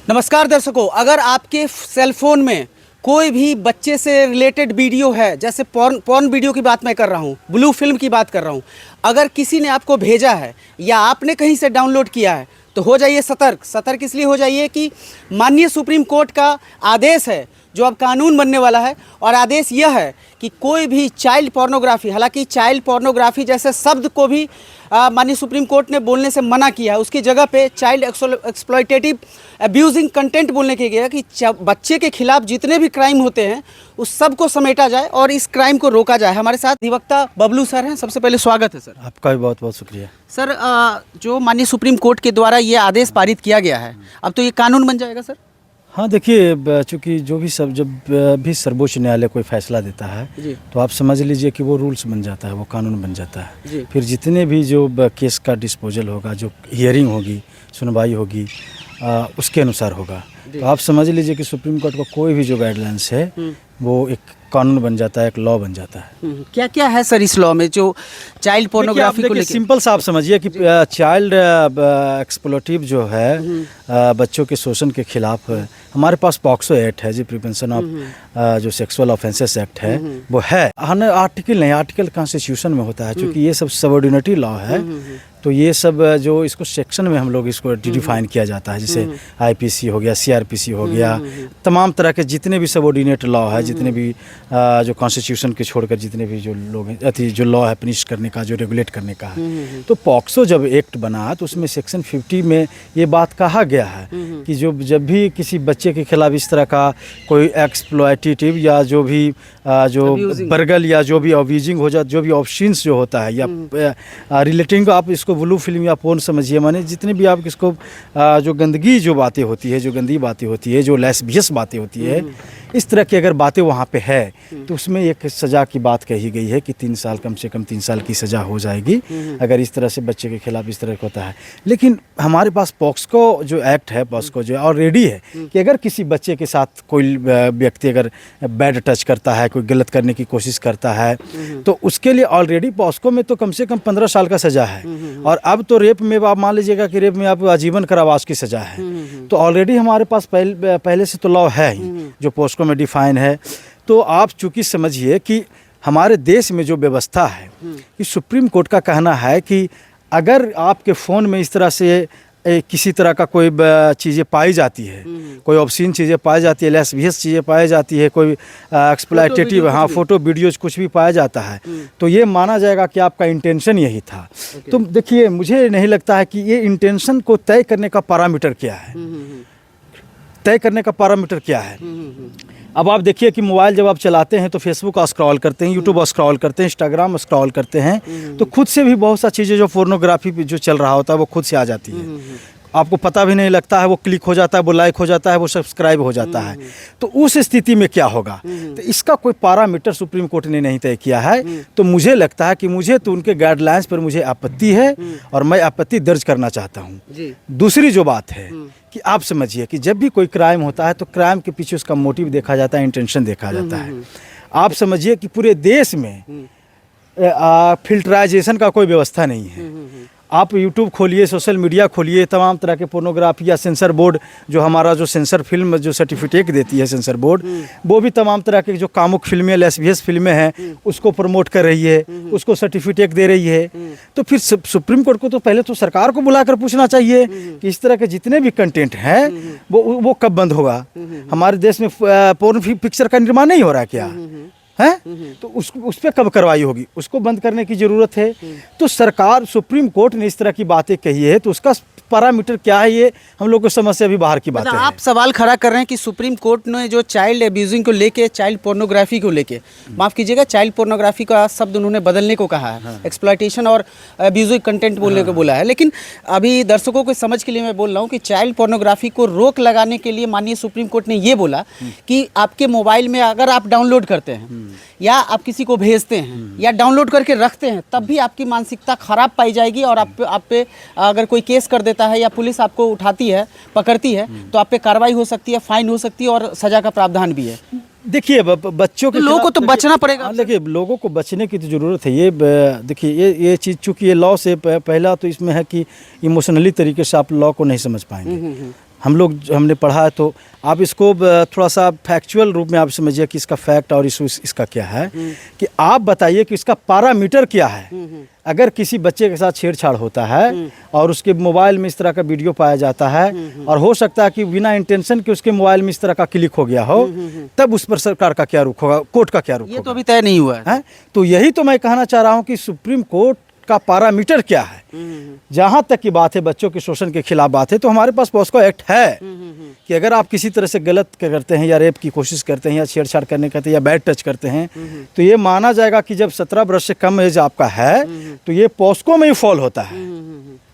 नमस्कार दर्शकों, अगर आपके सेल फोन में कोई भी बच्चे से रिलेटेड वीडियो है, जैसे पॉर्न वीडियो की बात मैं कर रहा हूँ, ब्लू फिल्म की बात कर रहा हूँ, अगर किसी ने आपको भेजा है या आपने कहीं से डाउनलोड किया है तो हो जाइए सतर्क। सतर्क इसलिए हो जाइए कि माननीय सुप्रीम कोर्ट का आदेश है जो अब कानून बनने वाला है, और आदेश यह है कि कोई भी चाइल्ड पोर्नोग्राफी, हालांकि चाइल्ड पोर्नोग्राफी जैसे शब्द को भी माननीय सुप्रीम कोर्ट ने बोलने से मना किया है, उसकी जगह पे चाइल्ड एक्सप्लॉयटेटिव अब्यूजिंग कंटेंट बोलने के गया कि बच्चे के खिलाफ जितने भी क्राइम होते हैं उस सब को समेटा जाए और इस क्राइम को रोका जाए। हमारे साथ अधिवक्ता बबलू सर हैं, सबसे पहले स्वागत है सर। आपका भी बहुत बहुत शुक्रिया सर। जो माननीय सुप्रीम कोर्ट के द्वारा ये आदेश पारित किया गया है, अब तो ये कानून बन जाएगा सर? हाँ, देखिए, चूँकि जब भी सर्वोच्च न्यायालय कोई फैसला देता है तो आप समझ लीजिए कि वो रूल्स बन जाता है, वो कानून बन जाता है। फिर जितने भी जो केस का डिस्पोजल होगा, जो हियरिंग होगी, सुनवाई होगी, उसके अनुसार होगा। तो आप समझ लीजिए कि सुप्रीम कोर्ट का कोई भी जो गाइडलाइंस है वो एक कानून बन जाता है, एक लॉ बन जाता है। क्या क्या है सर इस लॉ में जो चाइल्ड पोर्नोग्राफी को लेकर? सिंपल सा आप समझिए कि चाइल्ड एक्सप्लोटिव जो है, बच्चों के शोषण के खिलाफ हमारे पास पॉक्सो एक्ट है जी, प्रिवेंशन ऑफ जो सेक्सुअल ऑफेंसेस एक्ट है वो है। आर्टिकल नहीं, आर्टिकल कॉन्स्टिट्यूशन में होता है, क्योंकि ये सब सबऑर्डिनेटरी लॉ है। तो ये सब जो इसको सेक्शन में हम लोग इसको डिफाइन किया जाता है, जैसे आईपीसी हो गया, सीआरपीसी हो गया, तमाम तरह के जितने भी सबऑर्डिनेट लॉ है, जितने भी जो कॉन्स्टिट्यूशन के छोड़कर जितने भी जो लोग जो लॉ है पनिश करने का, जो रेगुलेट करने का है। तो पॉक्सो जब एक्ट बना तो उसमें सेक्शन 50 में ये बात कहा गया है कि जब भी किसी बच्चे के खिलाफ इस तरह का कोई एक्सप्लॉयटेटिव या जो भी जो बर्गल या जो भी अब्यूजिंग हो जाए, जो भी ऑप्शंस जो होता है या रिलेटिंग, आप इसको ब्लू फिल्म या पोर्न समझिए, माने जितने भी आप इसको जो गंदगी जो बातें होती है, जो गंदी बातें होती है, जो लेस्बियस बातें होती है, इस तरह की अगर बातें वहाँ पे है तो उसमें एक सज़ा की बात कही गई है कि 3 साल, कम से कम 3 साल की सज़ा हो जाएगी अगर इस तरह से बच्चे के खिलाफ इस तरह का होता है। लेकिन हमारे पास पॉक्सो जो एक्ट है, पॉक्सो जो ऑलरेडी है कि अगर किसी बच्चे के साथ कोई व्यक्ति अगर बैड टच करता है, कोई गलत करने की कोशिश करता है, तो उसके लिए ऑलरेडी पॉक्सो में तो कम से कम 15 साल का सज़ा है, और अब तो रेप में आप मान लीजिएगा कि रेप में आप आजीवन कारावास की सज़ा है। तो ऑलरेडी हमारे पास पहले से तो लॉ है ही जो पॉक्सो में डिफाइन है। तो आप चूंकि समझिए कि हमारे देश में जो व्यवस्था है कि सुप्रीम कोर्ट का कहना है कि अगर आपके फ़ोन में इस तरह से किसी तरह का कोई चीज़ें पाई जाती है, कोई ऑब्सीन चीज़ें पाई जाती है, लेस्बियस चीज़ें पाई जाती है, कोई एक्सप्लॉयटेटिव फोटो वीडियोज कुछ भी पाया जाता है, तो ये माना जाएगा कि आपका इंटेंशन यही था। तो देखिए, मुझे नहीं लगता है कि ये इंटेंशन को तय करने का पैरामीटर क्या है, तय करने का पैरामीटर क्या है। अब आप देखिए कि मोबाइल जब आप चलाते हैं तो फेसबुक स्क्रॉल करते हैं, यूट्यूब स्क्रॉल करते हैं, इंस्टाग्राम स्क्रॉल करते हैं, तो खुद से भी बहुत सा चीज़ें जो पोर्नोग्राफी जो चल रहा होता है वो खुद से आ जाती है, आपको पता भी नहीं लगता है, वो क्लिक हो जाता है, वो लाइक हो जाता है, वो सब्सक्राइब हो जाता है। तो उस स्थिति में क्या होगा, तो इसका कोई पैरामीटर सुप्रीम कोर्ट ने नहीं तय किया है। तो मुझे लगता है कि मुझे तो उनके गाइडलाइंस पर मुझे आपत्ति है और मैं आपत्ति दर्ज करना चाहता हूँ। दूसरी जो बात है कि आप समझिए कि जब भी कोई क्राइम होता है तो क्राइम के पीछे उसका मोटिव देखा जाता है, इंटेंशन देखा जाता है। आप समझिए कि पूरे देश में फिल्टराइजेशन का कोई व्यवस्था नहीं है। आप यूट्यूब खोलिए, सोशल मीडिया खोलिए, तमाम तरह के पोर्नोग्राफी या सेंसर बोर्ड जो हमारा जो सेंसर फिल्म जो सर्टिफिकेट देती है सेंसर बोर्ड, वो भी तमाम तरह के जो कामुक फिल्में, लेस्बियस फिल्में हैं उसको प्रमोट कर रही है, उसको सर्टिफिकेट दे रही है। तो फिर सुप्रीम कोर्ट को तो पहले तो सरकार को बुलाकर पूछना चाहिए कि इस तरह के जितने भी कंटेंट हैं वो कब बंद होगा। हमारे देश में पोर्न पिक्चर का निर्माण नहीं हो रहा क्या है, तो उस पर कब कार्रवाई होगी, उसको बंद करने की ज़रूरत है। तो सरकार, सुप्रीम कोर्ट ने इस तरह की बातें कही है, तो उसका पैरामीटर क्या है, ये हम लोग को समझ से अभी बाहर की बात है। आप सवाल खड़ा कर रहे हैं कि सुप्रीम कोर्ट ने जो चाइल्ड अब्यूजिंग को लेके, चाइल्ड पोर्नोग्राफी को लेके, माफ़ कीजिएगा, चाइल्ड पोर्नोग्राफी का शब्द उन्होंने बदलने को कहा है, एक्सप्लॉयटेशन और अब्यूजिव कंटेंट बोलने को बोला है। लेकिन अभी दर्शकों को समझ के लिए मैं बोल रहा हूँ कि चाइल्ड पोर्नोग्राफी को रोक लगाने के लिए माननीय सुप्रीम कोर्ट ने ये बोला कि आपके मोबाइल में अगर आप डाउनलोड करते हैं या आप किसी को भेजते हैं या डाउनलोड करके रखते हैं, तब भी आपकी मानसिकता खराब पाई जाएगी और आप पे अगर कोई केस कर देता है या पुलिस आपको उठाती है, पकड़ती है, तो आप पे कार्रवाई हो सकती है, फाइन हो सकती है और सजा का प्रावधान भी है। देखिए, बच्चों के लोगों को तो बचना पड़ेगा। देखिए, लोगों को बचने की तो ज़रूरत है। ये देखिए, ये चीज़ चूँकि ये लॉ से पहला तो इसमें है कि इमोशनली तरीके से आप लॉ को नहीं समझ पाएंगे। हमने पढ़ा है, तो आप इसको थोड़ा सा फैक्चुअल रूप में आप समझिए कि इसका फैक्ट और इसका क्या है, कि आप बताइए कि इसका पैरामीटर क्या है। अगर किसी बच्चे के साथ छेड़छाड़ होता है और उसके मोबाइल में इस तरह का वीडियो पाया जाता है, और हो सकता है कि बिना इंटेंशन के उसके मोबाइल में इस तरह का क्लिक हो गया हो, तब उस पर सरकार का क्या रुख होगा, कोर्ट का क्या रुख होगा? ये तो अभी तय नहीं हुआ है। तो यही तो मैं कहना चाह रहा हूँ कि सुप्रीम कोर्ट का पैरामीटर क्या है। जहां तक की बात है बच्चों के शोषण के खिलाफ बात है, तो हमारे पास पॉस्को एक्ट है कि अगर आप किसी तरह से गलत करते हैं या रेप की कोशिश करते हैं या छेड़छाड़ करने करते हैं या बैड टच करते हैं, तो ये माना जाएगा कि जब 17 वर्ष से कम एज आपका है तो ये पॉस्को में ही फॉल होता है,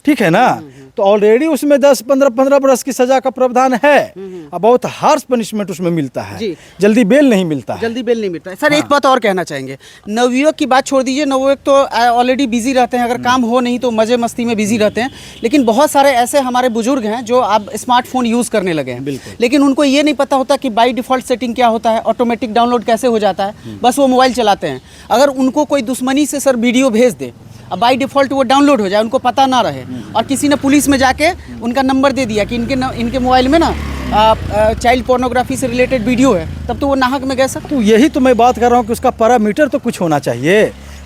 ठीक है ना। तो ऑलरेडी उसमें 10-15 वर्ष की सजा का प्रावधान है, अब बहुत हार्श पनिशमेंट उसमें मिलता है, जल्दी बेल नहीं मिलता है। जल्दी बेल नहीं मिलता है। सर एक बात और कहना चाहेंगे, नवयुवक की बात छोड़ दीजिए, नवयुवक तो ऑलरेडी बिजी रहते हैं, अगर काम हो नहीं तो मजे मस्ती में बिजी रहते हैं, लेकिन बहुत सारे ऐसे हमारे बुजुर्ग हैं जो अब स्मार्टफोन यूज़ करने लगे हैं, लेकिन उनको ये नहीं पता होता कि बाई डिफ़ॉल्ट सेटिंग क्या होता है, ऑटोमेटिक डाउनलोड कैसे हो जाता है, बस वो मोबाइल चलाते हैं। अगर उनको कोई दुश्मनी से सर वीडियो भेज दे, अब बाई डिफ़ॉल्ट वो डाउनलोड हो जाए, उनको पता ना रहे, और किसी ने पुलिस में जाके उनका नंबर दे दिया कि इनके मोबाइल में ना चाइल्ड पोर्नोग्राफी से रिलेटेड वीडियो है, तब तो वो नाहक में गए सर। तो यही तो मैं बात कर रहा हूँ कि उसका पैरामीटर तो कुछ होना चाहिए।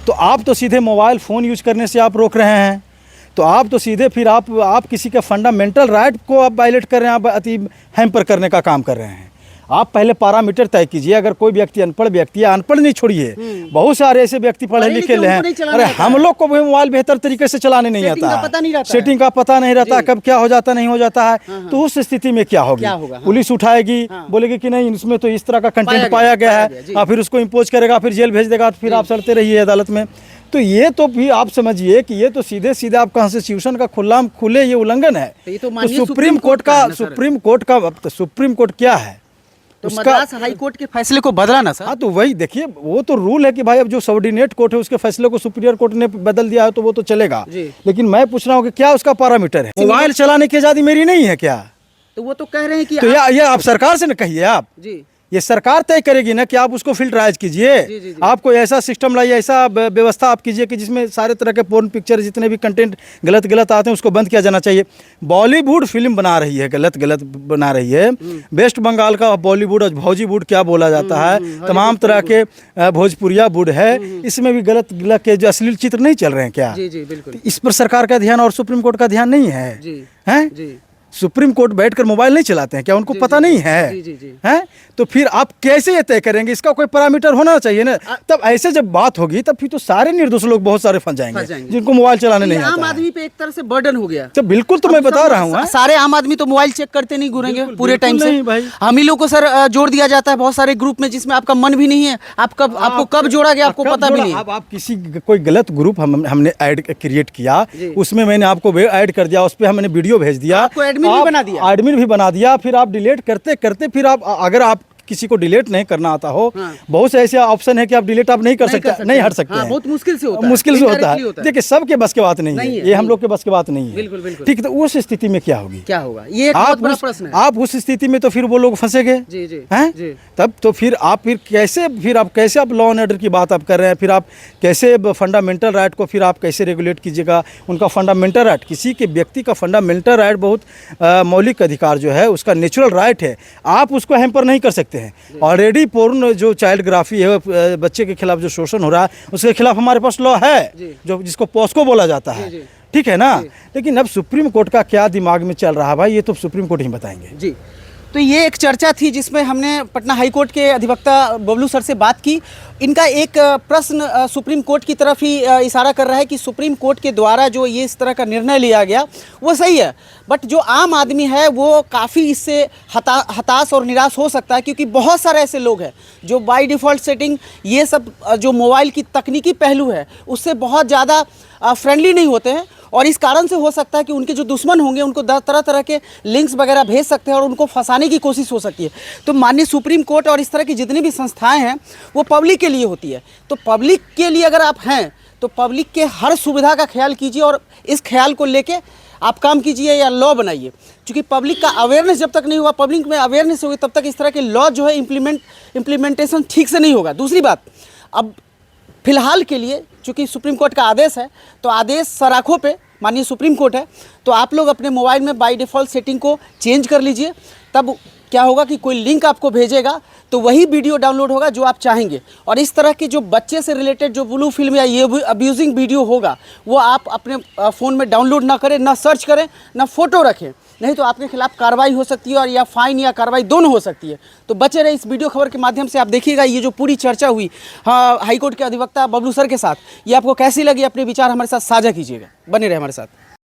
तो आप तो सीधे मोबाइल फ़ोन यूज करने से आप रोक रहे हैं, तो आप तो सीधे फिर आप किसी का फंडामेंटल राइट को आप वायलेट कर रहे हैं, आप अति हैम्पर करने का काम कर रहे हैं। आप पहले पैरामीटर तय कीजिए। अगर कोई व्यक्ति अनपढ़ व्यक्ति है, अनपढ़ नहीं छोड़िए, बहुत सारे ऐसे व्यक्ति पढ़े लिखे हैं, अरे हम लोग को भी मोबाइल बेहतर तरीके से चलाने नहीं आता है, सेटिंग का पता नहीं रहता, कब क्या हो जाता नहीं हो जाता है। तो उस स्थिति में क्या होगी? पुलिस उठाएगी, बोलेगी कि नहीं इसमें तो इस तरह का कंटेंट पाया गया है, फिर उसको इम्पोज करेगा, फिर जेल भेज देगा, फिर आप सड़ते रहिए अदालत में। तो ये तो भी आप समझिए कि ये तो सीधे सीधे आप कॉन्स्टिट्यूशन का खुले ये उल्लंघन है। तो सुप्रीम कोर्ट क्या है? तो मद्रास हाई कोर्ट के फैसले को बदला ना सर। हाँ, तो वही देखिए, वो तो रूल है कि भाई अब जो सबऑर्डिनेट कोर्ट है उसके फैसले को सुपीरियर कोर्ट ने बदल दिया है तो वो तो चलेगा, लेकिन मैं पूछ रहा हूँ कि क्या उसका पैरामीटर है? मोबाइल चलाने की आजादी मेरी नहीं है क्या? तो वो तो कह रहे हैं कि तो ये आप सरकार से न कहिए, आप जी ये सरकार तय करेगी ना कि आप उसको फिल्टराइज कीजिए। आप कोई ऐसा सिस्टम लाइए, ऐसा व्यवस्था आप कीजिए कि जिसमें सारे तरह के पोर्न पिक्चर जितने भी कंटेंट गलत आते हैं उसको बंद किया जाना चाहिए। बॉलीवुड फिल्म बना रही है, गलत बना रही है। वेस्ट बंगाल का बॉलीवुड और भोजीवुड क्या बोला जाता है, तमाम तरह के भोजपुरिया वुड है, इसमें भी गलत के जो अश्लील चित्र नहीं चल रहे हैं क्या? जी बिल्कुल। इस पर सरकार का ध्यान और सुप्रीम कोर्ट का ध्यान नहीं है। सुप्रीम कोर्ट बैठकर मोबाइल नहीं चलाते हैं क्या? उनको पता नहीं है? हैं? तो फिर आप कैसे ये तय करेंगे? इसका कोई पैरामीटर होना चाहिए ना। तब ऐसे जब बात होगी तब फिर तो सारे निर्दोष लोग बहुत सारे फंस जाएंगे जिनको मोबाइल चलाने नहीं आता है। आम आदमी पे एक तरह से बर्डन हो गया। तो बिल्कुल, तो मैं बता रहा हूँ, सारे आम आदमी तो मोबाइल चेक करते नहीं घूरेंगे पूरे टाइम से। हम ही लोग को सर जोड़ दिया जाता है बहुत सारे ग्रुप में जिसमें आपका मन भी नहीं है, आपको कब जोड़ा गया आपको पता भी नहीं। आप किसी कोई गलत ग्रुप हमने ऐड क्रिएट किया, उसमें मैंने आपको ऐड कर दिया, उस पर हमने वीडियो भेज दिया, आपको एडमिन भी बना दिया, फिर आप डिलीट करते फिर आप अगर आप किसी को डिलीट नहीं करना आता हो, बहुत से ऐसे ऑप्शन है कि आप डिलीट आप नहीं कर सकते, नहीं हट सकते हैं, बहुत मुश्किल से होता है। देखिए, सबके बस की बात नहीं है, ये हम लोग के बस की बात नहीं है। ठीक, तो उस स्थिति में क्या होगी? क्या होगा? ये एक बहुत बड़ा प्रश्न है। आप उस स्थिति में तो फिर वो लोग फंसेंगे, हैं? तब तो फिर आप कैसे आप लॉ एंड ऑर्डर की बात आप कर रहे हैं? फिर आप कैसे फंडामेंटल राइट को फिर आप कैसे रेगुलेट कीजिएगा? उनका फंडामेंटल राइट, किसी के व्यक्ति का फंडामेंटल राइट बहुत मौलिक अधिकार जो है, उसका नेचुरल राइट है, आप उसको हैम्पर नहीं कर सकते हैं। ऑलरेडी पोर्न जो चाइल्ड ग्राफी है, बच्चे के खिलाफ जो शोषण हो रहा है, उसके खिलाफ हमारे पास लॉ है जो जिसको पॉस्को बोला जाता है, ठीक है ना। लेकिन अब सुप्रीम कोर्ट का क्या दिमाग में चल रहा है भाई, ये तो सुप्रीम कोर्ट ही बताएंगे जी। तो ये एक चर्चा थी जिसमें हमने पटना हाई कोर्ट के अधिवक्ता बबलू सर से बात की। इनका एक प्रश्न सुप्रीम कोर्ट की तरफ ही इशारा कर रहा है कि सुप्रीम कोर्ट के द्वारा जो ये इस तरह का निर्णय लिया गया वो सही है, बट जो आम आदमी है वो काफ़ी इससे हताश और निराश हो सकता है, क्योंकि बहुत सारे ऐसे लोग हैं जो बाय डिफ़ॉल्ट सेटिंग ये सब जो मोबाइल की तकनीकी पहलू है उससे बहुत ज़्यादा फ्रेंडली नहीं होते हैं, और इस कारण से हो सकता है कि उनके जो दुश्मन होंगे उनको तरह तरह के लिंक्स वगैरह भेज सकते हैं और उनको फंसाने की कोशिश हो सकती है। तो माननीय सुप्रीम कोर्ट और इस तरह की जितनी भी संस्थाएं हैं वो पब्लिक के लिए होती है, तो पब्लिक के लिए अगर आप हैं तो पब्लिक के हर सुविधा का ख्याल कीजिए और इस ख्याल को लेके आप काम कीजिए या लॉ बनाइए, क्योंकि पब्लिक का अवेयरनेस जब तक नहीं हुआ, पब्लिक में अवेयरनेस होगी, तब तक इस तरह के लॉ जो है इम्प्लीमेंटेशन ठीक से नहीं होगा। दूसरी बात, अब फिलहाल के लिए चूँकि सुप्रीम कोर्ट का आदेश है तो आदेश सराखों पे माननीय सुप्रीम कोर्ट है, तो आप लोग अपने मोबाइल में बाय डिफ़ॉल्ट सेटिंग को चेंज कर लीजिए। तब क्या होगा कि कोई लिंक आपको भेजेगा तो वही वीडियो डाउनलोड होगा जो आप चाहेंगे। और इस तरह की जो बच्चे से रिलेटेड जो ब्लू फिल्म या ये अब्यूजिंग वीडियो होगा वो आप अपने फ़ोन में डाउनलोड ना करें, ना सर्च करें, ना फ़ोटो रखें, नहीं तो आपके खिलाफ कार्रवाई हो सकती है और या फाइन या कार्रवाई दोनों हो सकती है। तो बचे रहे इस वीडियो खबर के माध्यम से। आप देखिएगा ये जो पूरी चर्चा हुई हाईकोर्ट के अधिवक्ता बबलू सर के साथ, ये आपको कैसी लगी, अपने विचार हमारे साथ साझा कीजिएगा। बने रहे हमारे साथ।